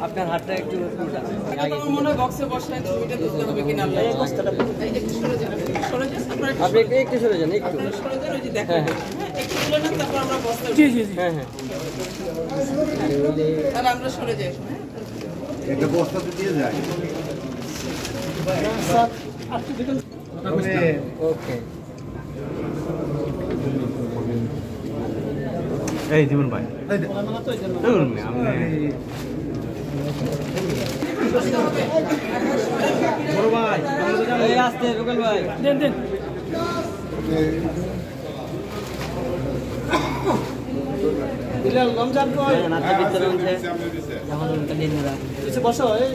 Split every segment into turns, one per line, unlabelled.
আপনার হাতটা একটু
মনে হয় বক্সে বসে ছবিটা তুলতে হবে কিনা আল্লাহ একটু সরে যান
আপনি একটু সরে যান একটু
সরে যান ওই যে দেখা একটু তুলে নেন তারপর আমরা বক্সে
জি জি হ্যাঁ হ্যাঁ
তাহলে আমরা সরে যাই
একটা বস্তা তো দিয়ে যায়
ওকে
এই জীবন ভাই বড় ভাই
এই আসতে রুবেল ভাই
দেন দেন
দিলাম রমজান কই নাতে ভিতরে আছে যেমন উনকা দিন না কিছু বসো এই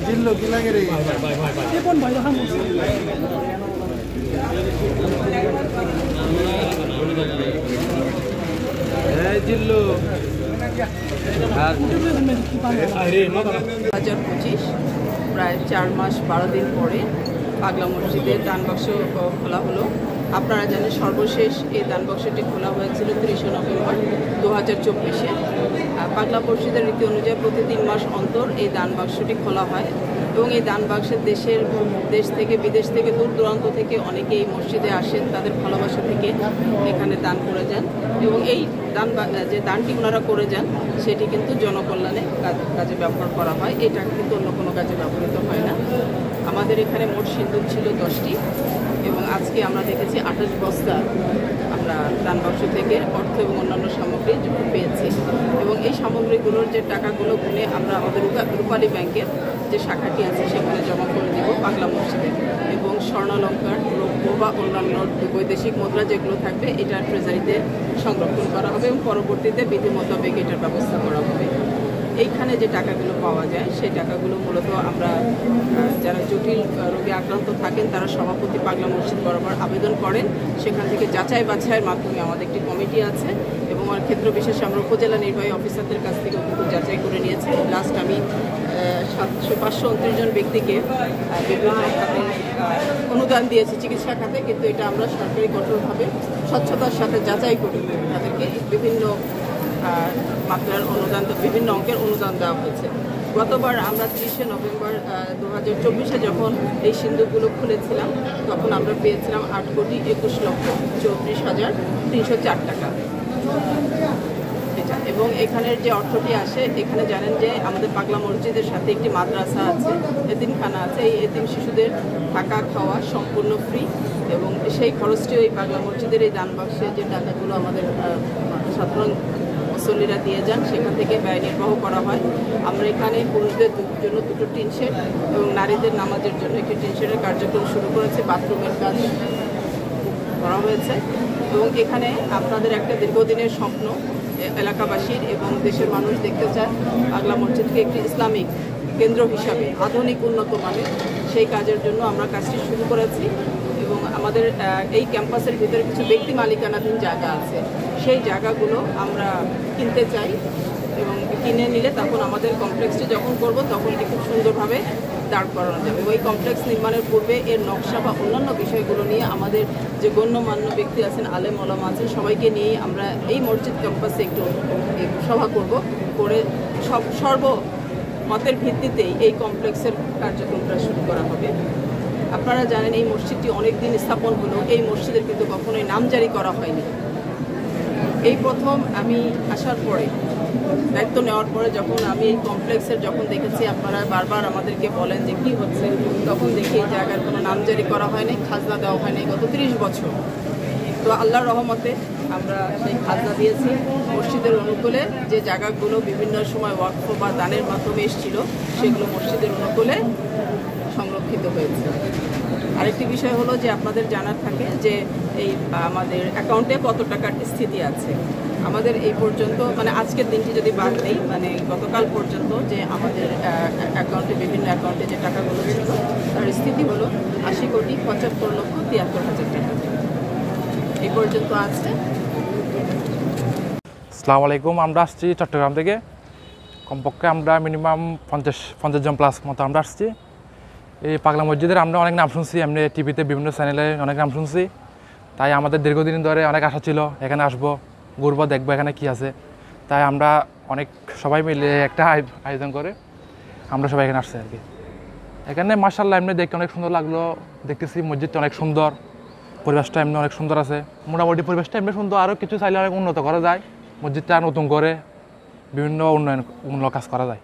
জিল্লো কি লাগে রে
কোন ভাই দেখাম
এই জিল্লো আর
2025 প্রায় 4 মাস 12 দিন পরে পাগলা মসজিদের দানবাক্স খোলা হলো। আপনারা জানেন সর্বশেষ এই দানবাক্সটি খোলা হয়েছিল 30 নভেম্বর 2024-এ। পাগলা মসজিদের রীতি অনুযায়ী প্রতি 3 মাস অন্তর এই দানবাক্সটি খোলা হয় এবং এই দানবাক্সের দেশ থেকে বিদেশ থেকে দূর দূরান্ত থেকে অনেকে এই মসজিদে আসেন তাদের ভালোবাসা থেকে এখানে দান করে যান এবং এই যে দানটি ওনারা করে যান সেটি কিন্তু জনকল্যাণে কাজে ব্যবহার করা হয়, এটা কিন্তু অন্য কোনো কাজে ব্যবহৃত হয় না। আমাদের এখানে মোট সিন্দুক ছিল 10টি এবং আজকে আমরা দেখেছি 28 বস্তা আমরা দানবাক্স থেকে অর্থ এবং অন্যান্য সামগ্রী পেয়েছি এবং এই সামগ্রীগুলোর যে টাকাগুলো গুনে আমরা আমাদের রূপালী ব্যাংকের যে শাখাটি আছে সেখানে জমা করে দেব পাগলা মসজিদে এবং স্বর্ণালঙ্কার রৌপ্য বা অন্যান্য বৈদেশিক মুদ্রা যেগুলো থাকবে এটা ট্রেজারিতে সংরক্ষণ করা হবে এবং পরবর্তীতে বিধি মোতাবেক এটার ব্যবস্থা করা হবে। এইখানে যে টাকাগুলো পাওয়া যায় সেই টাকাগুলো মূলত আমরা যারা জটিল রোগে আক্রান্ত থাকেন তারা সভাপতি পাগলা মসজিদ বরাবর আবেদন করেন, সেখান থেকে যাচাই বাছাইয়ের মাধ্যমে আমাদের একটি কমিটি আছে এবং আমার ক্ষেত্র বিশেষে আমরা উপজেলা নির্বাহী অফিসারদের কাছ থেকে কিন্তু যাচাই করে নিয়েছি। লাস্ট আমি 529 জন ব্যক্তিকে বিভিন্ন খাতে অনুদান দিয়েছি চিকিৎসা খাতে, কিন্তু এটা আমরা সরকারি কঠোরভাবে স্বচ্ছতার সাথে যাচাই করি, তাদেরকে বিভিন্ন মাত্রার অনুদান বিভিন্ন অঙ্কের অনুদান দেওয়া হয়েছে। গতবার আমরা 30 নভেম্বর 2024-এ যখন এই সিন্দুকগুলো খুলেছিলাম তখন আমরা পেয়েছিলাম 8,21,34,304 টাকা এটা এবং এখানের যে অর্থটি আসে এখানে জানেন যে আমাদের পাগলা মসজিদের সাথে একটি মাদ্রাসা আছে, এতিমখানা আছে, এই এতিম শিশুদের থাকা খাওয়া সম্পূর্ণ ফ্রি এবং সেই খরচটিও এই পাগলা মসজিদের এই দানবাক্সে যে টাকাগুলো আমাদের সাধারণ মুসল্লিরা দিয়ে যান সেখান থেকে ব্যয় নির্বাহ করা হয়। আমরা এখানে পুরুষদের জন্য 2টো টিন শেড এবং নারীদের নামাজের জন্য একটি টিন শেডের কার্যক্রম শুরু করেছে, বাথরুমের কাজ করা হয়েছে এবং এখানে আপনাদের একটা দীর্ঘদিনের স্বপ্ন এলাকাবাসীর এবং দেশের মানুষ দেখতে চায় পাগলা মসজিদকে একটি ইসলামিক কেন্দ্র হিসাবে আধুনিক উন্নত মানের, সেই কাজের জন্য আমরা কাজটি শুরু করেছি এবং আমাদের এই ক্যাম্পাসের ভিতরে কিছু ব্যক্তি মালিকানাধীন জায়গা আছে, সেই জায়গাগুলো আমরা কিনতে চাই এবং কিনে নিলে তখন আমাদের কমপ্লেক্সটি যখন করব তখন এটি খুব সুন্দরভাবে দাঁড় করানো যাবে। ওই কমপ্লেক্স নির্মাণের পূর্বে এর নকশা বা অন্যান্য বিষয়গুলো নিয়ে আমাদের যে গণ্যমান্য ব্যক্তি আছেন, আলেম ওলামা আছেন, সবাইকে নিয়ে আমরা এই মসজিদ ক্যাম্পাসে একটু সভা করব, করে সর্বমতের ভিত্তিতেই এই কমপ্লেক্সের কার্যক্রমটা শুরু করা হবে। আপনারা জানেন এই মসজিদটি অনেক দিন স্থাপন হলো, এই মসজিদের কিন্তু কখনোই নামজারি করা হয়নি। এই প্রথম আমি আসার পরে দায়িত্ব নেওয়ার পরে যখন আমি এই কমপ্লেক্সের যখন দেখেছি আপনারা বারবার আমাদেরকে বলেন যে কী হচ্ছে, তখন দেখি এই জায়গার কোনো নামজারি করা হয়নি, খাজনা দেওয়া হয়নি গত 30 বছর। তো আল্লাহর রহমতে আমরা সেই খাজনা দিয়েছি মসজিদের অনুকূলে, যে জায়গাগুলো বিভিন্ন সময় ওয়াকফ বা দানের মাধ্যমে এসেছিল সেগুলো মসজিদের অনুকূলে সংরক্ষিত হয়েছে। আরেকটি বিষয় হলো যে আপনাদের জানার থাকে যে এই আমাদের অ্যাকাউন্টে কত টাকার স্থিতি আছে। আমাদের এই পর্যন্ত মানে আজকের দিনটি যদি বাদ দিই, মানে গতকাল পর্যন্ত যে আমাদের অ্যাকাউন্টে বিভিন্ন অ্যাকাউন্টে যে টাকাগুলো ছিল তার স্থিতি হলো 80,75,73,000 টাকা এই পর্যন্ত আছে।
আসসালামু আলাইকুম, আমরা আসছি চট্টগ্রাম থেকে, কমপক্ষে আমরা মিনিমাম 50 জন প্লাস মতো আমরা আসছি। এই পাগলা মসজিদের আমরা অনেক নাম শুনছি, এমনি টিভিতে বিভিন্ন চ্যানেলে অনেক নাম শুনছি। তাই আমাদের দীর্ঘদিন ধরে অনেক আশা ছিল এখানে আসবো, ঘুরবো, দেখবো এখানে কি আছে। তাই আমরা অনেক সবাই মিলে একটা আয়োজন করে আমরা সবাই এখানে আসছি আর কি। এখানে মাশাআল্লাহ এমনি দেখতে অনেক সুন্দর লাগলো, দেখতেছি মসজিদটা অনেক সুন্দর, পরিবেশটা এমনি অনেক সুন্দর আছে, মোটামুটি পরিবেশটা এমনি সুন্দর। আরও কিছু চাইলে অনেক উন্নত করা যায়, মসজিদটা নতুন করে বিভিন্ন উন্নয়ন কাজ করা যায়।